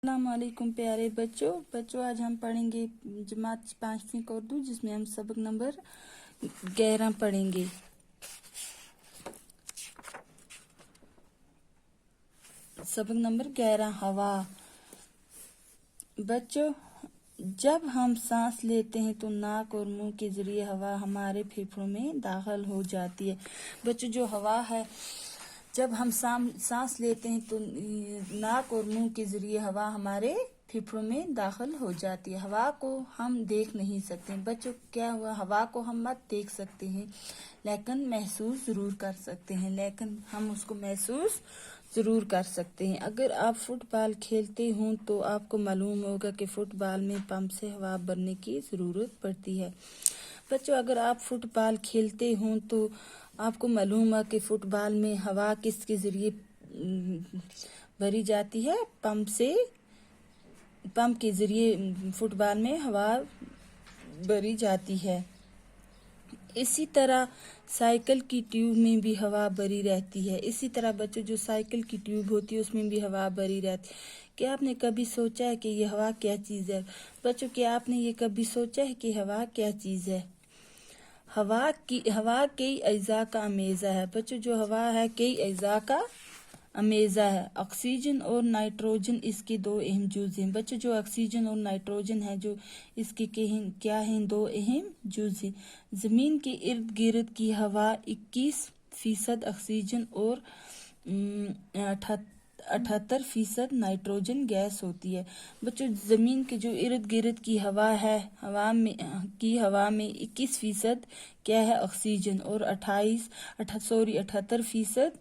अस्सलाम वालेकुम प्यारे बच्चों आज हम पढ़ेंगे जमात 5वीं का उर्दू, जिसमें हम सबक नंबर 11 पढ़ेंगे। सबक नंबर 11 हवा। बच्चों, जब हम सांस लेते हैं तो नाक और मुंह के जरिए हवा हमारे फेफड़ों में दाखिल हो जाती है। बच्चों, जो हवा है, जब हम सांस लेते हैं तो नाक और मुंह के जरिए हवा हमारे फेफड़ों में दाखिल हो जाती है। हवा को हम देख नहीं सकते। बच्चों, क्या हुआ, हवा को हम मत देख सकते हैं लेकिन महसूस जरूर कर सकते हैं। अगर आप फुटबॉल खेलते हो तो आपको मालूम होगा कि फुटबॉल में पंप से हवा भरने की जरूरत पड़ती है। बच्चों, अगर आप फुटबॉल खेलते हो तो आपको मालूम है कि फुटबॉल में हवा किसके जरिए भरी जाती है, पंप के जरिए फुटबॉल में हवा भरी जाती है। इसी तरह साइकिल की ट्यूब में भी हवा भरी रहती है। इसी तरह बच्चों, जो साइकिल की ट्यूब होती है उसमें भी हवा भरी रहती है। क्या आपने कभी सोचा है कि ये हवा क्या चीज है? बच्चों, क्या आपने ये कभी सोचा है कि हवा क्या चीज है? हवा कई अज्जा का अमेज़ा है। बच्चों, जो हवा है कई अज्जा का अमेज़ा है। ऑक्सीजन और नाइट्रोजन इसके दो अहम जुज़ हैं। बच्चों, जो ऑक्सीजन और नाइट्रोजन है, जो इसके क्या हैं, दो अहम जुज़ हैं। जमीन के इर्द गिर्द की हवा 21% ऑक्सीजन और 78% नाइट्रोजन गैस होती है। बच्चों, जमीन के जो इर्द गिर्द की हवा है, हवा में 21% क्या है, ऑक्सीजन, और 78%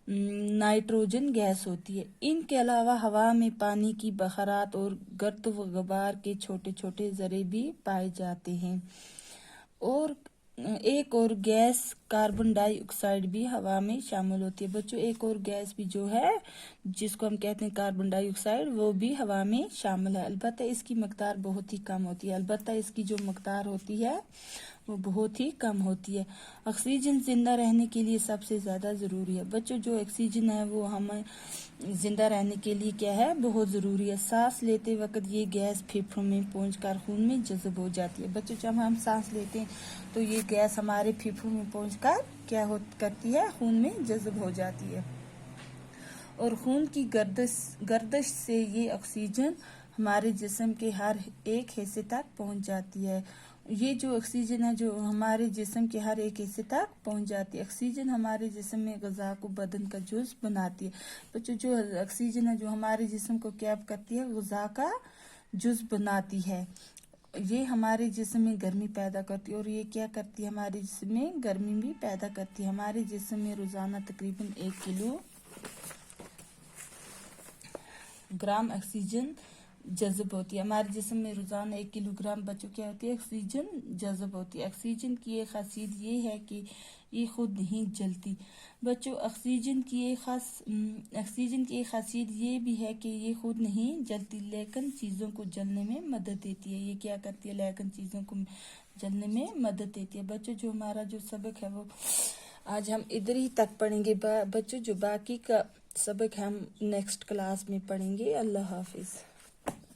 नाइट्रोजन गैस होती है। इनके अलावा हवा में पानी की बखरात और गर्द व गुबार के छोटे छोटे जरे भी पाए जाते हैं। और एक और गैस कार्बन डाइऑक्साइड भी हवा में शामिल होती है। बच्चों, एक और गैस भी जो है, जिसको हम कहते हैं कार्बन डाइऑक्साइड, वो भी हवा में शामिल है। अलबत्ता इसकी मकदार बहुत ही कम होती है। वो बहुत ही कम होती है। ऑक्सीजन जिंदा रहने के लिए सबसे ज्यादा जरूरी है। बच्चों, जो ऑक्सीजन है वो हमें जिंदा रहने के लिए क्या है, बहुत जरूरी है। सांस लेते वक्त ये गैस फेफड़ों में पहुंचकर खून में जज्ब हो जाती है। बच्चों, जब हम सांस लेते हैं तो ये गैस हमारे फेफड़ों में पहुंचकर करती है, खून में जज्ब हो जाती है। और खून की गर्दिश से ये ऑक्सीजन हमारे जिस्म के हर एक हिस्से तक पहुंच जाती है। ये जो ऑक्सीजन है, जो हमारे जिस्म के हर एक हिस्से तक पहुंच जाती है। ऑक्सीजन हमारे जिस्म में ग़िज़ा को बदन का जुज़ बनाती है। बच्चों, जो ऑक्सीजन है, जो हमारे जिस्म को क्या करती है, ग़िज़ा का जुज़ बनाती है। ये हमारे जिस्म में गर्मी पैदा करती है। और ये क्या करती है, हमारे जिस्म में गर्मी भी पैदा करती है। हमारे जिस्म में रोजाना तकरीबन 1 किलोग्राम ऑक्सीजन जज़ब होती है। हमारे जिस्म में रोजाना 1 किलोग्राम बच्चों क्या होती है, ऑक्सीजन जज़ब होती है। ऑक्सीजन की एक खासियत ये है कि ये खुद नहीं जलती। बच्चों, ऑक्सीजन की एक खासियत ये भी है कि ये खुद नहीं जलती, लेकिन चीजों को जलने में मदद देती है। ये क्या करती है, लेकिन चीजों को जलने में मदद देती है। बच्चों, जो हमारा जो सबक है वो आज हम इधर ही तक पढ़ेंगे। बच्चों, जो बाकी का सबक हम नेक्स्ट क्लास में पढ़ेंगे। अल्लाह हाफिज।